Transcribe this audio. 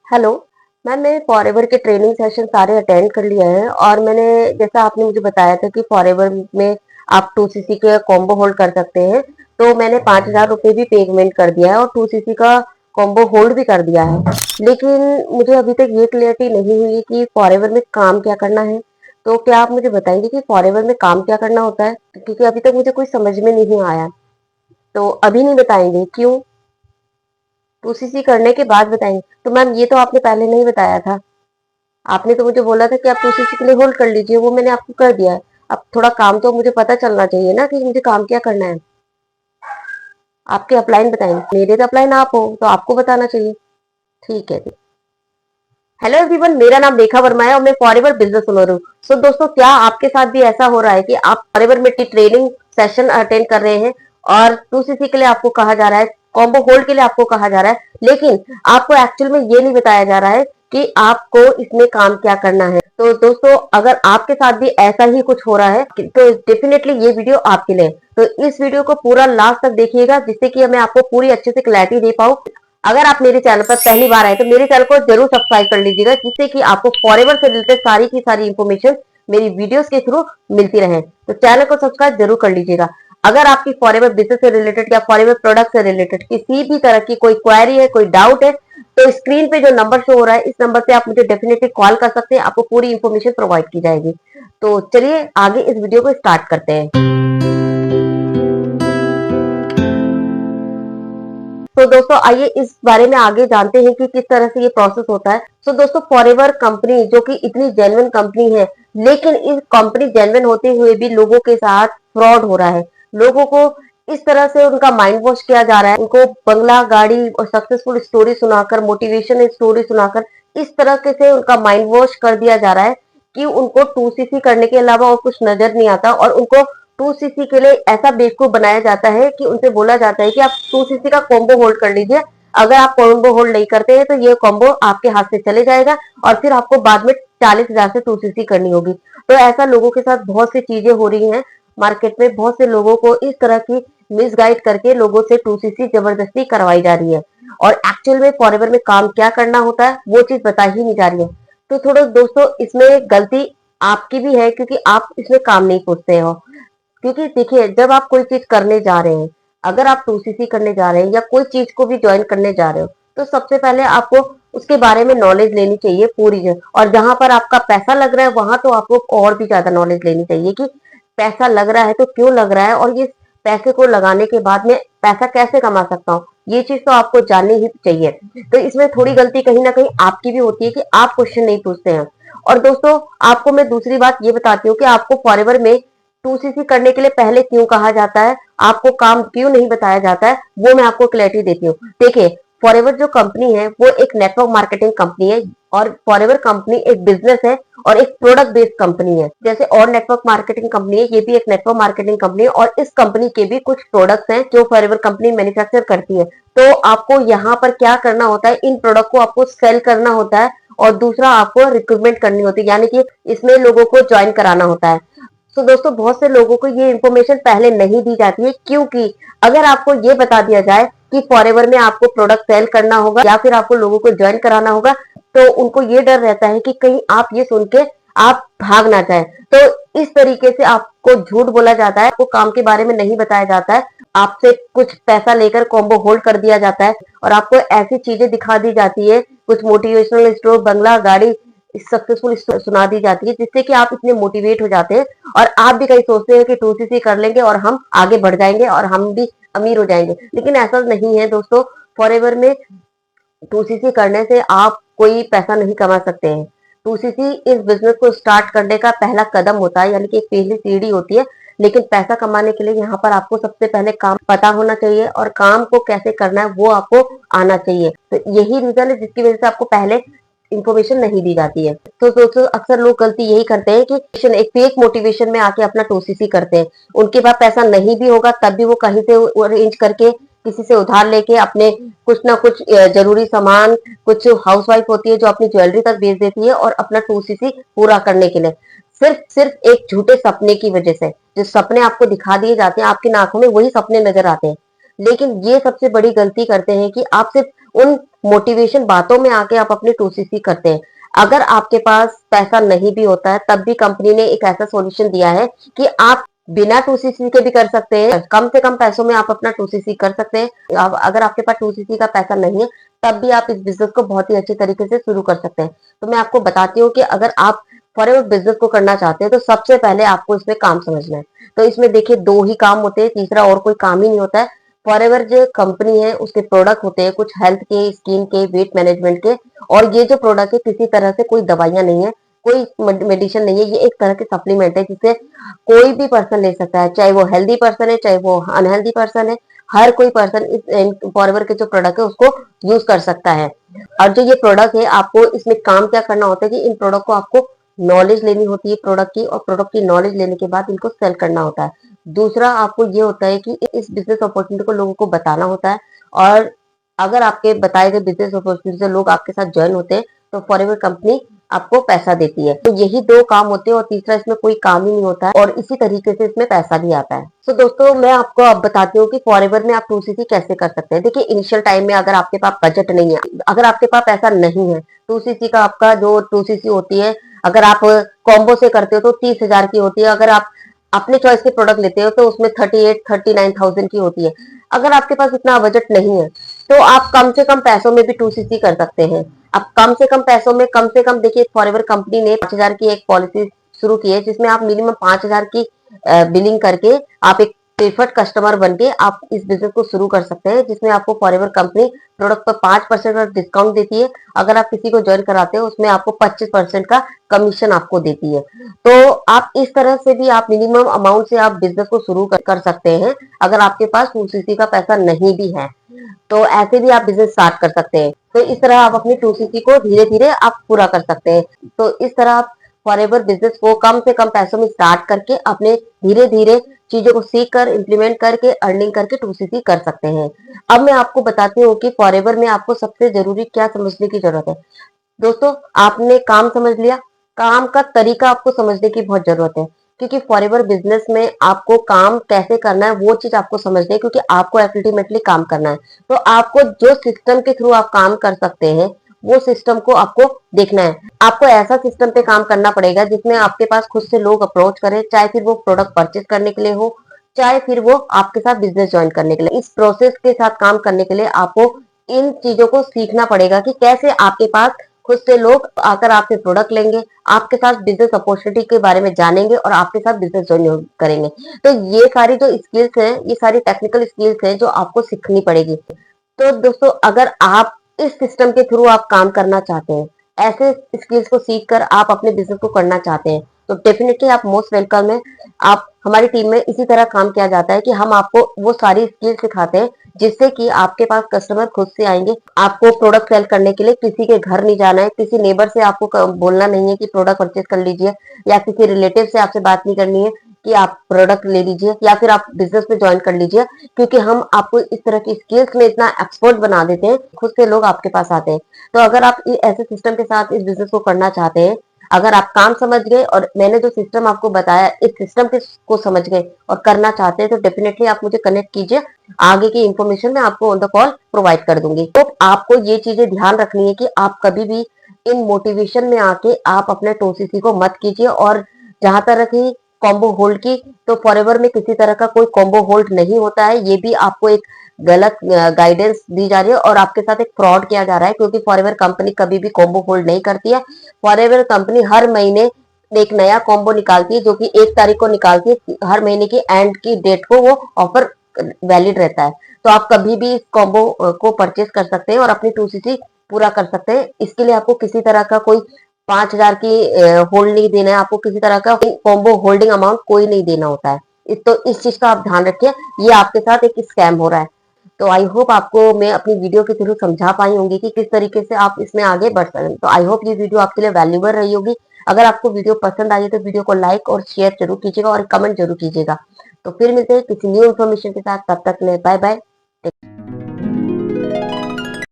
Hello ma'am, मैंने forever के training session सारे अटेंड कर लिए हैं और मैंने जैसा आपने मुझे बताया था कि फॉरएवर में आप 2cc के कॉम्बो होल्ड कर सकते हैं। तो मैंने 5,000 रुपये भी पेमेंट कर दिया है और 2cc का कॉम्बो होल्ड भी कर दिया है। लेकिन मुझे अभी तक ये क्लियरिटी नहीं हुई कि फॉरएवर में काम क्या करना है। तो क्या आप मुझे बताएंगे कि फॉरएवर में काम क्या करना होता है, क्योंकि अभी तक मुझे कोई समझ में नहीं आया। तो अभी नहीं बताएंगे क्यों? 2cc करने के बाद बताएंगे। तो मैम ये तो आपने पहले नहीं बताया था। आपने तो मुझे बोला था कि आप 2cc के लिए होल्ड कर लीजिए, वो मैंने आपको कर दिया है। अब थोड़ा काम तो मुझे पता चलना चाहिए ना कि मुझे काम क्या करना है। आपके अपलाइन बताएंगे, मेरे तो अपलाइन आप हो तो आपको बताना चाहिए। ठीक है जी। हेलो एवरीवन, मेरा नाम रेखा वर्मा है और मैं फॉरएवर बिजनेस ओनर हूँ। सो दोस्तों, क्या आपके साथ भी ऐसा हो रहा है कि आप फॉरएवर में ट्रेनिंग सेशन अटेंड कर रहे हैं और 2cc के लिए आपको कहा जा रहा है, कॉम्बो होल्ड के लिए आपको कहा जा रहा है, लेकिन आपको एक्चुअल में ये नहीं बताया जा रहा है कि आपको इसमें काम क्या करना है। तो दोस्तों, अगर आपके साथ भी ऐसा ही कुछ हो रहा है तो डेफिनेटली ये वीडियो आपके लिए है। तो इस वीडियो को पूरा लास्ट तक देखिएगा, जिससे कि मैं आपको पूरी अच्छे से क्लैरिटी दे पाऊँ। अगर आप मेरे चैनल पर पहली बार आए तो मेरे चैनल को जरूर सब्सक्राइब कर लीजिएगा, जिससे कि आपको फॉरएवर से रिलेटेड सारी की सारी इंफॉर्मेशन मेरी वीडियोस के थ्रू मिलती रहे। तो चैनल को सब्सक्राइब जरूर कर लीजिएगा। अगर आपकी फॉरएवर बिजनेस से रिलेटेड या फॉरएवर प्रोडक्ट से रिलेटेड किसी भी तरह की कोई क्वेरी है, कोई डाउट है, तो स्क्रीन पे जो नंबर शो हो रहा है, इस नंबर पे आप मुझे डेफिनेटली कॉल कर सकते हैं। आपको पूरी इंफॉर्मेशन प्रोवाइड की जाएगी। तो चलिए आगे इस वीडियो को स्टार्ट करते हैं। तो दोस्तों, आइए इस बारे में आगे जानते हैं कि किस तरह से ये प्रोसेस होता है। तो दोस्तों, फॉरएवर कंपनी जो कि इतनी जेन्युइन कंपनी है, लेकिन इस कंपनी जेन्युइन होते हुए भी लोगों के साथ फ्रॉड हो रहा है। लोगों को इस तरह से उनका माइंड वॉश किया जा रहा है, उनको बंगला गाड़ी और सक्सेसफुल स्टोरी सुनाकर, मोटिवेशन स्टोरी सुनाकर इस तरह के से उनका माइंड वॉश कर दिया जा रहा है कि उनको 2cc करने के अलावा और कुछ नजर नहीं आता, और उनको 2cc के लिए ऐसा बेवकूफ बनाया जाता है कि उनसे बोला जाता है कि आप 2cc का कॉम्बो होल्ड कर लीजिए। अगर आप कॉम्बो होल्ड नहीं करते हैं तो ये कॉम्बो आपके हाथ से चले जाएगा और फिर आपको बाद में 40,000 से 2cc करनी होगी। तो ऐसा लोगों के साथ बहुत सी चीजें हो रही हैं। मार्केट में बहुत से लोगों को इस तरह की मिसगाइड करके लोगों से 2cc जबरदस्ती करवाई जा रही है, और एक्चुअल में फॉरएवर में काम क्या करना होता है वो चीज बता ही नहीं जा रही है। तो थोड़ा दोस्तों, इसमें गलती आपकी भी है, क्योंकि आप इसमें काम नहीं पूछते हो। क्योंकि देखिए, जब आप कोई चीज करने जा रहे हैं, अगर आप 2cc करने जा रहे हैं या कोई चीज को भी ज्वाइन करने जा रहे हो, तो सबसे पहले आपको उसके बारे में नॉलेज लेनी चाहिए पूरी। और जहां पर आपका पैसा लग रहा है वहां तो आपको और भी ज्यादा नॉलेज लेनी चाहिए कि पैसा लग रहा है तो क्यों लग रहा है, और ये पैसे को लगाने के बाद में पैसा कैसे कमा सकता हूँ, ये चीज तो आपको जाननी ही चाहिए। तो इसमें थोड़ी गलती कहीं ना कहीं आपकी भी होती है कि आप क्वेश्चन नहीं पूछते हैं। और दोस्तों, आपको मैं दूसरी बात ये बताती हूँ कि आपको फॉरएवर में 2cc करने के लिए पहले क्यों कहा जाता है, आपको काम क्यों नहीं बताया जाता है, वो मैं आपको क्लैरिटी देती हूँ। देखिए, फॉरएवर जो कंपनी है वो एक नेटवर्क मार्केटिंग कंपनी है, और फॉरएवर कंपनी एक बिजनेस है और एक प्रोडक्ट बेस्ड कंपनी है। जैसे और नेटवर्क मार्केटिंग कंपनी है, ये भी एक नेटवर्क मार्केटिंग कंपनी है, और इस कंपनी के भी कुछ प्रोडक्ट्स हैं जो फॉरएवर कंपनी मैन्युफैक्चर करती है। तो आपको यहाँ पर क्या करना होता है, इन प्रोडक्ट को आपको सेल करना होता है, और दूसरा आपको रिक्रूटमेंट करनी होती है, यानी कि इसमें लोगों को ज्वाइन कराना होता है। तो दोस्तों, बहुत से लोगों को ये इन्फॉर्मेशन पहले नहीं दी जाती है, क्योंकि अगर आपको ये बता दिया जाए कि फॉरएवर में आपको प्रोडक्ट सेल करना होगा या फिर आपको लोगों को ज्वाइन कराना होगा, तो उनको ये डर रहता है कि कहीं आप ये सुन के आप भाग ना जाए। तो इस तरीके से आपको झूठ बोला जाता है, आपको काम के बारे में नहीं बताया जाता है, आपसे कुछ पैसा लेकर कॉम्बो होल्ड कर दिया जाता है, और आपको ऐसी चीजें दिखा दी जाती है, कुछ मोटिवेशनल स्टोर, बंगला गाड़ी, सक्सेसफुल सुना दी जाती है, जिससे कि आप इतने मोटिवेट हो जाते हैं और आप भी कहीं सोचते हैं कि 2cc कर लेंगे और हम आगे बढ़ जाएंगे और हम भी अमीर हो जाएंगे। लेकिन ऐसा नहीं है दोस्तों। फॉरएवर में 2cc करने से आप कोई पैसा नहीं कमा सकते हैं। 2cc इस बिजनेस को स्टार्ट करने का पहला कदम होता है, यानी कि एक पहली सीढ़ी होती है। लेकिन पैसा कमाने के लिए यहाँ पर आपको सबसे पहले काम पता होना चाहिए, और काम को कैसे करना है वो आपको आना चाहिए। तो यही रीजन है जिसकी वजह से आपको पहले इंफॉर्मेशन नहीं दी जाती है। तो दोस्तों, अक्सर लोग गलती यही करते हैं कि एक फेक मोटिवेशन में आके अपना 2cc करते हैं। उनके पास पैसा नहीं भी होगा तब भी वो कहीं से अरेंज करके, किसी से उधार लेके अपने कुछ ना कुछ जरूरी सामान, कुछ हाउसवाइफ होती है जो अपनी ज्वेलरी तक बेच देती है, और अपना 2cc पूरा करने के लिए सिर्फ सिर्फ एक झूठे सपने की वजह से, जो सपने आपको दिखा दिए जाते हैं, आपकी आंखों में वही सपने नजर आते हैं। लेकिन ये सबसे बड़ी गलती करते हैं कि आप सिर्फ उन मोटिवेशन बातों में आके आप अपनी 2cc करते हैं। अगर आपके पास पैसा नहीं भी होता है तब भी कंपनी ने एक ऐसा सॉल्यूशन दिया है कि आप बिना 2cc के भी कर सकते हैं। कम से कम पैसों में आप अपना 2cc कर सकते हैं। अगर आपके पास 2cc का पैसा नहीं है तब भी आप इस बिजनेस को बहुत ही अच्छे तरीके से शुरू कर सकते हैं। तो मैं आपको बताती हूँ कि अगर आप फॉरएवर बिजनेस को करना चाहते हैं तो सबसे पहले आपको इसमें काम समझना है। तो इसमें देखिए 2 ही काम होते हैं, तीसरा और कोई काम ही नहीं होता है। फॉरएवर जो कंपनी है उसके प्रोडक्ट होते हैं कुछ हेल्थ के, स्किन के, वेट मैनेजमेंट के, और ये जो प्रोडक्ट है किसी तरह से कोई दवाइयां नहीं है, कोई मेडिसिन नहीं है, ये एक तरह के सप्लीमेंट है जिसे कोई भी पर्सन ले सकता है, चाहे वो हेल्दी पर्सन है चाहे वो अनहेल्दी पर्सन है। हर कोई पर्सन इस फॉरएवर के जो प्रोडक्ट है उसको यूज कर सकता है। और जो ये प्रोडक्ट है आपको इसमें काम क्या करना होता है कि इन प्रोडक्ट को आपको नॉलेज लेनी होती है प्रोडक्ट की, और प्रोडक्ट की नॉलेज लेने के बाद इनको सेल करना होता है। दूसरा आपको ये होता है कि इस बिजनेस अपॉर्चुनिटी को लोगों को बताना होता है, और अगर आपके बताए गए बिजनेस अपॉर्चुनिटी से लोग आपके साथ ज्वाइन होते हैं तो फॉरएवर कंपनी आपको पैसा देती है। तो यही 2 काम होते हैं और तीसरा इसमें कोई काम ही नहीं होता है, और इसी तरीके से इसमें पैसा भी आता है। तो दोस्तों मैं आपको अब बताती हूँ कि फॉरएवर में आप 2cc कैसे कर सकते हैं। देखिए इनिशियल टाइम में अगर आपके पास बजट नहीं है, अगर आपके पास पैसा नहीं है, 2cc का आपका जो 2cc होती है अगर आप कॉम्बो से करते हो तो 30,000 की होती है। अगर आप अपने चॉइस के प्रोडक्ट लेते हो तो उसमें 38-39,000 की होती है। अगर आपके पास इतना बजट नहीं है तो आप कम से कम पैसों में भी 2cc कर सकते हैं। अब कम से कम पैसों में कम से कम देखिए फॉरएवर कंपनी ने 5,000 की एक पॉलिसी शुरू की है जिसमें आप मिनिमम 5,000 की बिलिंग करके आप एक प्रीफर्ड कस्टमर बन के आप इस बिजनेस को शुरू कर सकते हैं, जिसमें आपको फॉरएवर कंपनी प्रोडक्ट पर 5% का डिस्काउंट देती है। अगर आप किसी को ज्वाइन कराते हो उसमें आपको 25% का कमीशन आपको देती है। तो आप इस तरह से भी आप मिनिमम अमाउंट से आप बिजनेस को शुरू कर सकते हैं अगर आपके पास 2cc का पैसा नहीं भी है, तो ऐसे भी आप बिजनेस स्टार्ट कर सकते हैं। तो इस तरह आप अपनी 2cc को धीरे धीरे आप पूरा कर सकते हैं। तो इस तरह आप फॉरएवर बिजनेस को कम से कम पैसों में स्टार्ट करके अपने धीरे धीरे चीजों को सीख कर इम्प्लीमेंट करके अर्निंग करके 2cc कर सकते हैं। अब मैं आपको बताती हूँ कि फॉरएवर में आपको सबसे जरूरी क्या समझने की जरूरत है। दोस्तों आपने काम समझ लिया, काम का तरीका आपको समझने की बहुत जरूरत है, क्योंकि फॉरएवर बिजनेस में आपको काम कैसे करना है वो चीज आपको समझनी है, क्योंकि आपको अल्टीमेटली काम करना है। तो आपको जो सिस्टम के थ्रू आप काम कर सकते हैं वो सिस्टम को आपको देखना है। आपको ऐसा सिस्टम पे काम करना पड़ेगा जिसमें आपके पास खुद से लोग अप्रोच करें, चाहे फिर वो प्रोडक्ट परचेज करने के लिए हो, चाहे फिर वो आपके साथ बिजनेस ज्वाइन करने के लिए। इस प्रोसेस के साथ काम करने के लिए आपको इन चीजों को सीखना पड़ेगा कि कैसे आपके पास खुद से लोग आकर आपसे प्रोडक्ट लेंगे, आपके साथ बिजनेस अपॉर्चुनिटी के बारे में जानेंगे और आपके साथ बिजनेस ज्वाइन करेंगे। तो ये सारी जो स्किल्स हैं, ये सारी टेक्निकल स्किल्स हैं जो आपको सीखनी पड़ेगी। तो दोस्तों अगर आप इस सिस्टम के थ्रू आप काम करना चाहते हैं, ऐसे स्किल्स को सीख कर आप अपने बिजनेस को करना चाहते हैं, तो डेफिनेटली आप मोस्ट वेलकम है। आप हमारी टीम में इसी तरह काम किया जाता है कि हम आपको वो सारी स्किल सिखाते हैं जिससे कि आपके पास कस्टमर खुद से आएंगे। आपको प्रोडक्ट सेल करने के लिए किसी के घर नहीं जाना है, किसी नेबर से आपको बोलना नहीं है कि प्रोडक्ट परचेज कर लीजिए, या किसी रिलेटिव से आपसे बात नहीं करनी है कि आप प्रोडक्ट ले लीजिए या फिर आप बिजनेस में ज्वाइन कर लीजिए, क्योंकि हम आपको इस तरह की स्किल्स में इतना एक्सपर्ट बना देते हैं, खुद से लोग आपके पास आते हैं। तो अगर आप ऐसे सिस्टम के साथ इस बिजनेस को करना चाहते हैं, अगर आप काम समझ गए और मैंने जो सिस्टम आपको बताया इस सिस्टम को समझ गए और करना चाहते हैं, तो डेफिनेटली आप मुझे कनेक्ट कीजिए। आगे की इंफॉर्मेशन मैं आपको ऑन द कॉल प्रोवाइड कर दूंगी। तो आपको ये चीजें ध्यान रखनी है कि आप कभी भी इन मोटिवेशन में आके आप अपने 2cc को मत कीजिए। और जहां तक ही कॉम्बो होल्ड की, तो फॉरएवर में किसी तरह का कोई कॉम्बो होल्ड नहीं होता है। ये भी आपको एक गलत गाइडेंस दी जा रही है और आपके साथ एक फ्रॉड किया जा रहा है, क्योंकि फॉरएवर कंपनी कभी भी कॉम्बो होल्ड नहीं करती है। फॉरएवर कंपनी हर महीने एक नया कॉम्बो निकालती है जो कि 1 तारीख को निकालती है, हर महीने की एंड की डेट को वो ऑफर वैलिड रहता है। तो आप कभी भी इस कॉम्बो को परचेज कर सकते हैं और अपनी 2cc पूरा कर सकते हैं। इसके लिए आपको किसी तरह का कोई 5,000 की होल्ड नहीं देना है, आपको किसी तरह का कॉम्बो होल्डिंग अमाउंट कोई नहीं देना होता है। तो इस चीज का आप ध्यान रखिए, ये आपके साथ एक स्कैम हो रहा है। तो आई होप आपको मैं अपनी वीडियो के थ्रू समझा पाई होंगी कि किस तरीके से आप इसमें आगे बढ़ सकते हैं। तो आई होप ये वीडियो आपके लिए वैल्यूबल रही होगी। अगर आपको वीडियो पसंद आई है तो वीडियो को लाइक और शेयर जरूर कीजिएगा और कमेंट जरूर कीजिएगा। तो फिर मिलते हैं किसी न्यू इन्फॉर्मेशन के साथ, तब तक के लिए बाय बाय।